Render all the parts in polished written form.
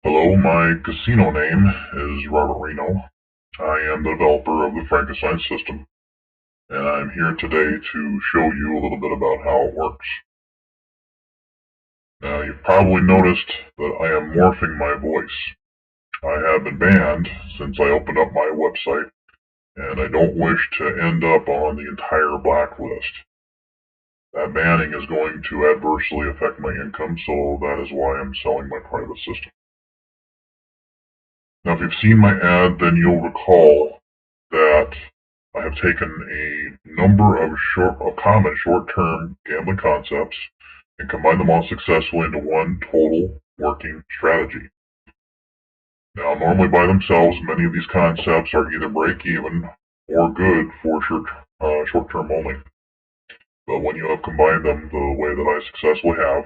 Hello, my casino name is Robert Reno. I am the developer of the Frankenstein system, and I'm here today to show you a little bit about how it works. Now, you've probably noticed that I am morphing my voice. I have been banned since I opened up my website, and I don't wish to end up on the entire blacklist. That banning is going to adversely affect my income, so that is why I'm selling my private system. Now, if you've seen my ad, then you'll recall that I have taken a number of common short-term gambling concepts and combined them all successfully into one total working strategy. Now, normally by themselves, many of these concepts are either break-even or good for short-term only. But when you have combined them the way that I successfully have,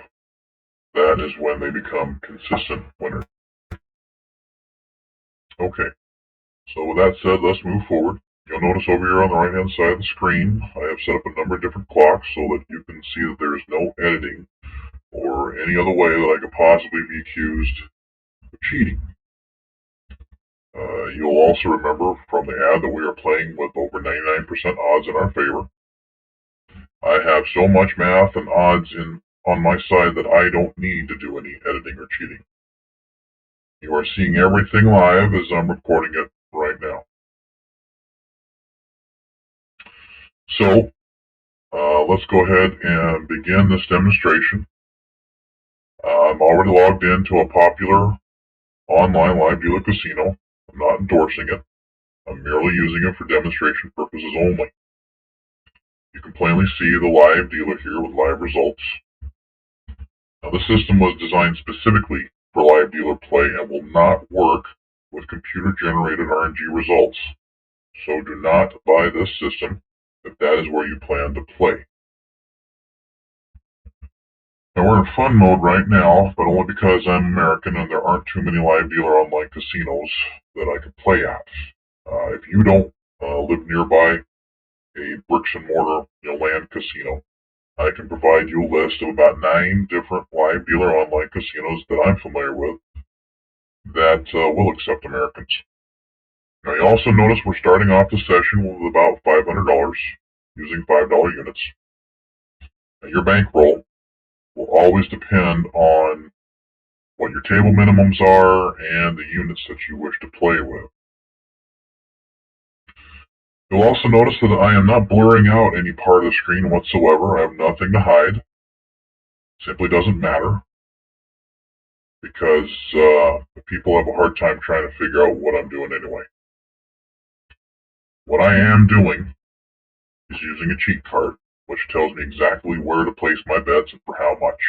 that is when they become consistent winners. Okay, so with that said, let's move forward. You'll notice over here on the right-hand side of the screen, I have set up a number of different clocks so that you can see that there is no editing or any other way that I could possibly be accused of cheating. You'll also remember from the ad that we are playing with over 99% odds in our favor. I have so much math and odds on my side that I don't need to do any editing or cheating. You are seeing everything live as I'm recording it right now. So, let's go ahead and begin this demonstration. I'm already logged into a popular online live dealer casino. I'm not endorsing it. I'm merely using it for demonstration purposes only. You can plainly see the live dealer here with live results. Now, the system was designed specifically for live dealer play and will not work with computer-generated RNG results. So do not buy this system if that is where you plan to play. Now, we're in fun mode right now, but only because I'm American and there aren't too many live dealer online casinos that I can play at. If you don't live nearby a bricks and mortar land casino, I can provide you a list of about 9 different live dealer online casinos that I'm familiar with that will accept Americans. Now, you also notice we're starting off the session with about $500 using $5 units. Now, your bankroll will always depend on what your table minimums are and the units that you wish to play with. You'll also notice that I am not blurring out any part of the screen whatsoever. I have nothing to hide. It simply doesn't matter because people have a hard time trying to figure out what I'm doing anyway. What I am doing is using a cheat card, which tells me exactly where to place my bets and for how much.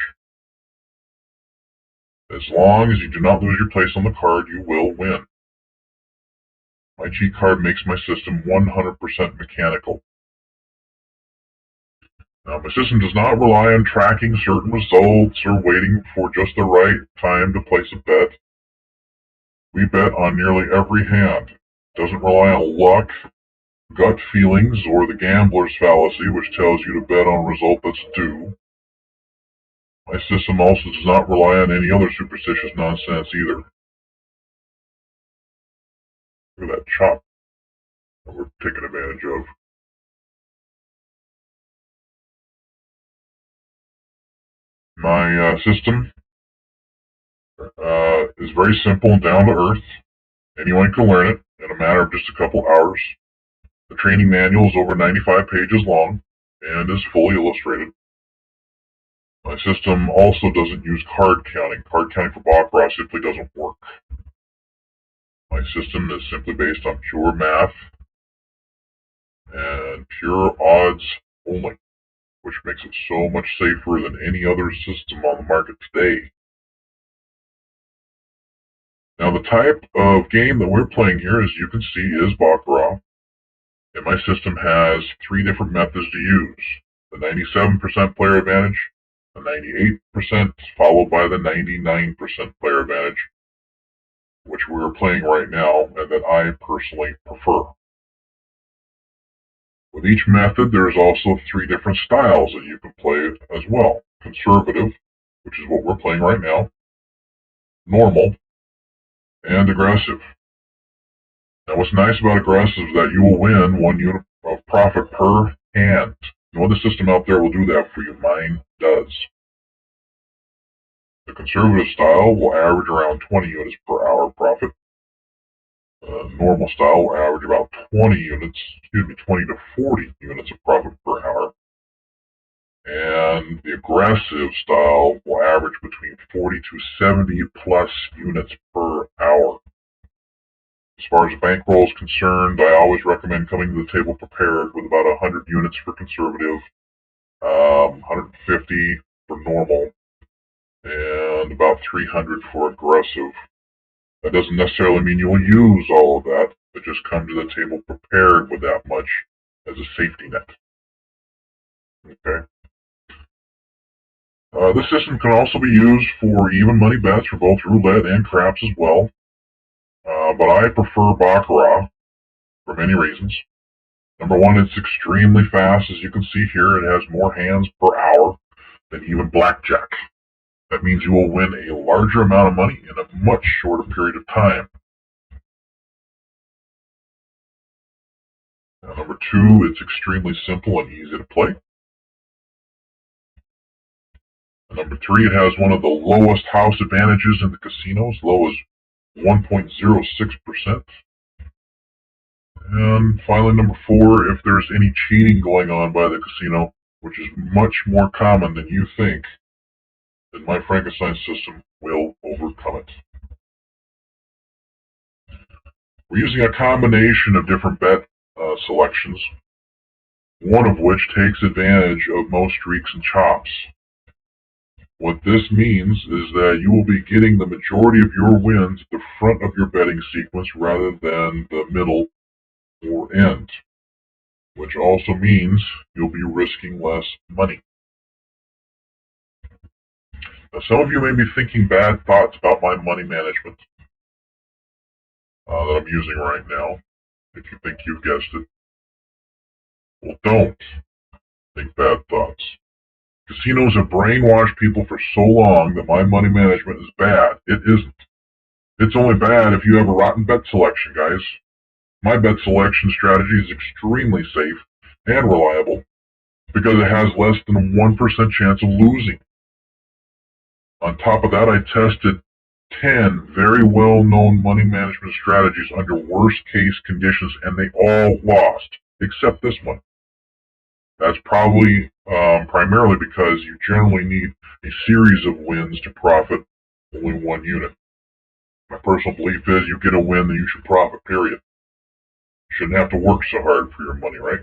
As long as you do not lose your place on the card, you will win. My cheat card makes my system 100% mechanical. Now, my system does not rely on tracking certain results or waiting for just the right time to place a bet. We bet on nearly every hand. It doesn't rely on luck, gut feelings, or the gambler's fallacy, which tells you to bet on a result that's due. My system also does not rely on any other superstitious nonsense either. Look at that chop that we're taking advantage of. My system is very simple and down to earth. Anyone can learn it in a matter of just a couple hours. The training manual is over 95 pages long and is fully illustrated. My system also doesn't use card counting. Card counting for Baccarat simply doesn't work. My system is simply based on pure math and pure odds only, which makes it so much safer than any other system on the market today. Now, the type of game that we're playing here, as you can see, is Baccarat. And my system has 3 different methods to use. The 97% player advantage, the 98%, followed by the 99% player advantage, which we're playing right now, and that I personally prefer. With each method, there's also 3 different styles that you can play as well. Conservative, which is what we're playing right now. Normal, and aggressive. Now, what's nice about aggressive is that you will win 1 unit of profit per hand. No other system out there will do that for you. Mine does. The conservative style will average around 20 units per hour profit. Normal style will average about 20 to 40 units of profit per hour. And the aggressive style will average between 40 to 70 plus units per hour. As far as the bankroll is concerned, I always recommend coming to the table prepared with about 100 units for conservative, 150 for normal, and about 300 for aggressive. That doesn't necessarily mean you will use all of that, but just come to the table prepared with that much as a safety net. Okay. This system can also be used for even money bets for both roulette and craps as well, but I prefer Baccarat for many reasons. Number one, it's extremely fast. As you can see here, it has more hands per hour than even blackjack. That means you will win a larger amount of money in a much shorter period of time. Now, number two, it's extremely simple and easy to play. And number three, it has one of the lowest house advantages in the casinos, low as 1.06%. And finally, number four, if there's any cheating going on by the casino, which is much more common than you think, then my Frankenstein system will overcome it. We're using a combination of different bet selections, one of which takes advantage of most streaks and chops. What this means is that you will be getting the majority of your wins at the front of your betting sequence rather than the middle or end, which also means you'll be risking less money. Now, some of you may be thinking bad thoughts about my money management that I'm using right now, if you think you've guessed it. Well, don't think bad thoughts. Casinos have brainwashed people for so long that my money management is bad. It isn't. It's only bad if you have a rotten bet selection, guys. My bet selection strategy is extremely safe and reliable because it has less than a 1% chance of losing. On top of that, I tested 10 very well-known money management strategies under worst-case conditions, and they all lost, except this one. That's probably primarily because you generally need a series of wins to profit only 1 unit. My personal belief is you get a win, then you should profit, period. You shouldn't have to work so hard for your money, right?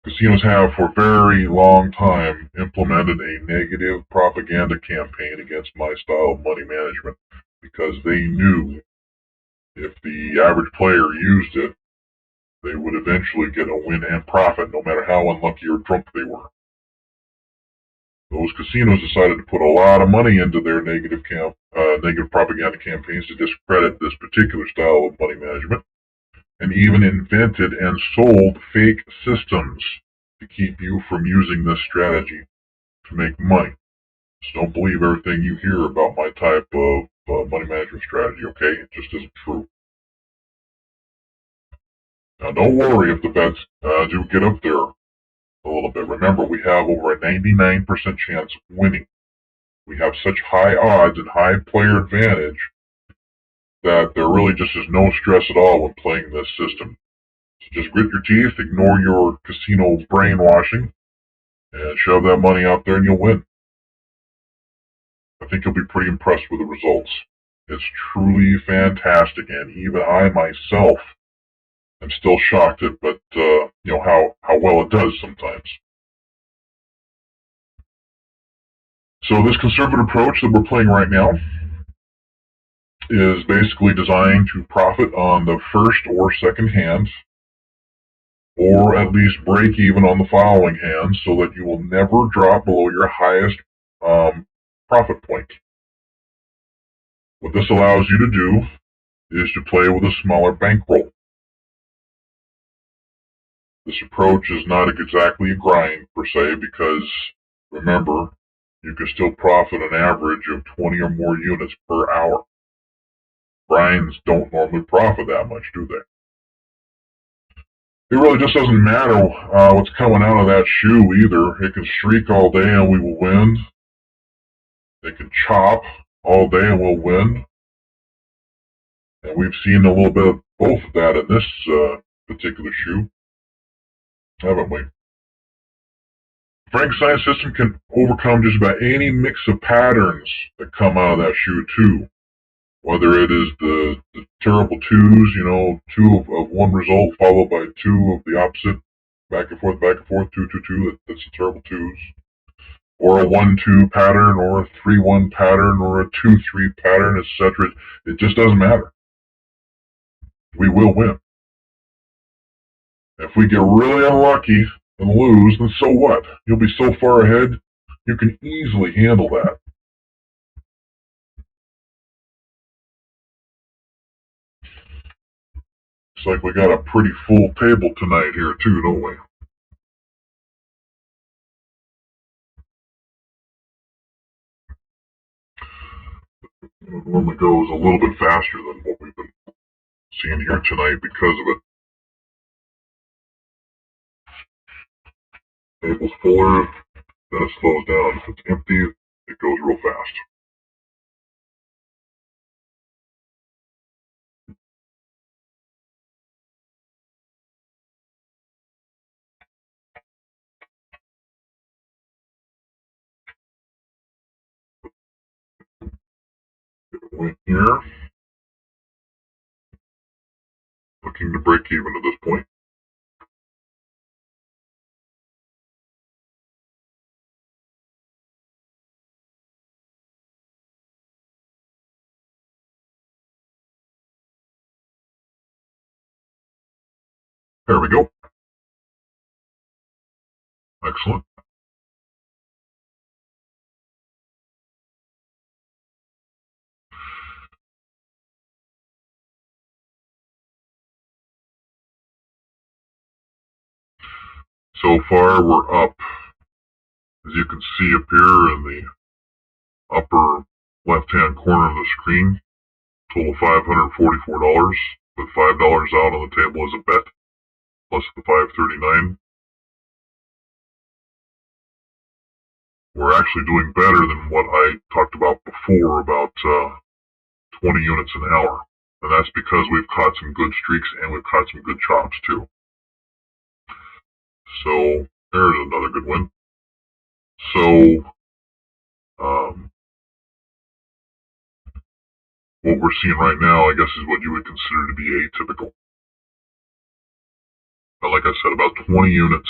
Casinos have for a very long time implemented a negative propaganda campaign against my style of money management because they knew if the average player used it, they would eventually get a win and profit, no matter how unlucky or drunk they were. Those casinos decided to put a lot of money into their negative propaganda campaigns to discredit this particular style of money management, and even invented and sold fake systems to keep you from using this strategy to make money. So don't believe everything you hear about my type of money management strategy, okay? It just isn't true. Now, don't worry if the bets do get up there a little bit. Remember, we have over a 99% chance of winning. We have such high odds and high player advantage that there really just is no stress at all when playing this system. So just grit your teeth, ignore your casino brainwashing, and shove that money out there and you'll win. I think you'll be pretty impressed with the results. It's truly fantastic, and even I myself am still shocked at how well it does sometimes. So this conservative approach that we're playing right now is basically designed to profit on the first or second hand, or at least break even on the following hand, so that you will never drop below your highest profit point. What this allows you to do is to play with a smaller bankroll. This approach is not exactly a grind per se, because remember, you can still profit an average of 20 or more units per hour. Grinds don't normally profit that much, do they? It really just doesn't matter what's coming out of that shoe either. It can streak all day and we will win. It can chop all day and we'll win. And we've seen a little bit of both of that in this particular shoe, haven't we? Frankenstein system can overcome just about any mix of patterns that come out of that shoe too. Whether it is the terrible twos, two of one result followed by two of the opposite, back and forth, two, two, two, that's the terrible twos. Or a 1-2 pattern, or a 3-1 pattern, or a 2-3 pattern, etc. It just doesn't matter. We will win. If we get really unlucky and lose, then so what? You'll be so far ahead, you can easily handle that. Looks like we got a pretty full table tonight here too, don't we? It normally goes a little bit faster than what we've been seeing here tonight because of it. Table's fuller, then it slows down. If it's empty, it goes real fast. Went here, looking to break even at this point. There we go. Excellent. So far, we're up, as you can see up here in the upper left-hand corner of the screen. Total $544, with $5 out on the table as a bet, plus the $539. We're actually doing better than what I talked about before, about 20 units an hour. And that's because we've caught some good streaks and we've caught some good chops too. So there's another good win. So what we're seeing right now, I guess, is what you would consider to be atypical. But like I said, about 20 units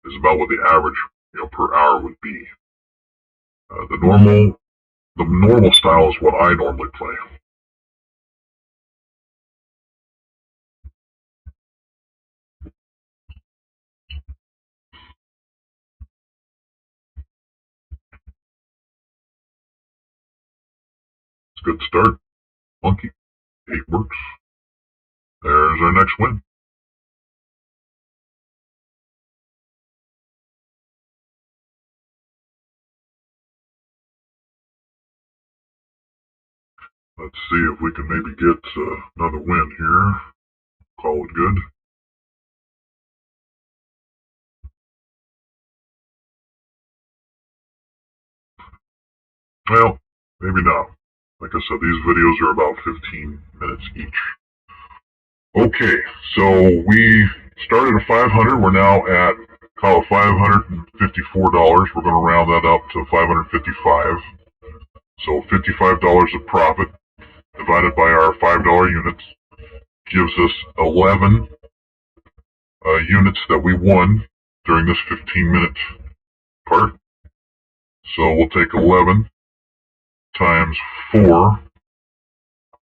is about what the average, per hour would be. The normal style is what I normally play. It's a good start. Monkey. 8 works. There's our next win. Let's see if we can maybe get another win here. Call it good. Well, maybe not. Like I said, these videos are about 15 minutes each. Okay, so we started at 500. We're now at, call it $554. We're going to round that up to 555. So $55 of profit divided by our $5 units gives us 11 units that we won during this 15-minute part. So we'll take 11 times 4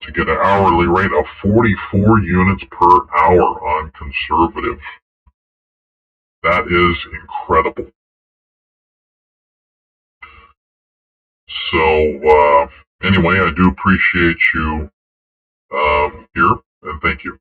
to get an hourly rate of 44 units per hour on conservative. That is incredible. So anyway, I do appreciate you here, and thank you.